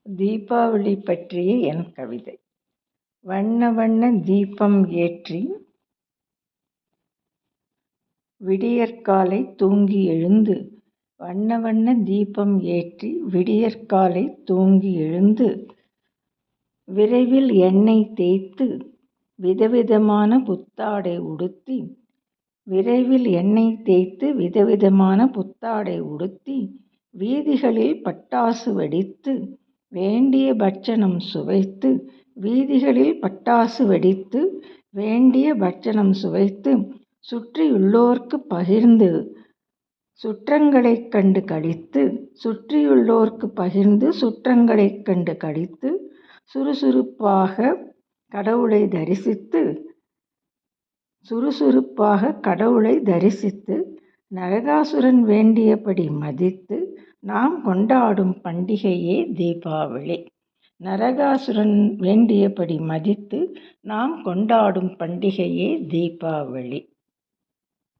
தீபாவளி பற்றிய என் கவிதை. வண்ண வண்ண தீபம் ஏற்றி விடியற்காலை தூங்கி எழுந்து, வண்ண வண்ண தீபம் ஏற்றி விடியற்காலை தூங்கி எழுந்து, விரைவில் எண்ணெய் தேய்த்து விதவிதமான புத்தாடை உடுத்தி, விரைவில் எண்ணெய் தேய்த்து விதவிதமான புத்தாடை உடுத்தி, வீதிகளில் பட்டாசு வெடித்து வேண்டிய பட்சணம் சுவைத்து, வீதிகளில் பட்டாசு வெடித்து வேண்டிய பட்சணம் சுவைத்து, சுற்றியுள்ளோர்க்கு பகிர்ந்து சுற்றங்களைக் கண்டு களித்து, சுற்றியுள்ளோர்க்கு பகிர்ந்து சுற்றங்களைக் கண்டு களித்து, சுறுசுறுப்பாக கடவுளை தரிசித்து, சுறுசுறுப்பாக கடவுளை தரிசித்து, நரகாசுரன் வேண்டியபடி மதித்து நாம் கொண்டாடும் பண்டிகையே தீபாவளி. நரகாசுரன் வேண்டியபடி மதித்து நாம் கொண்டாடும் பண்டிகையே தீபாவளி.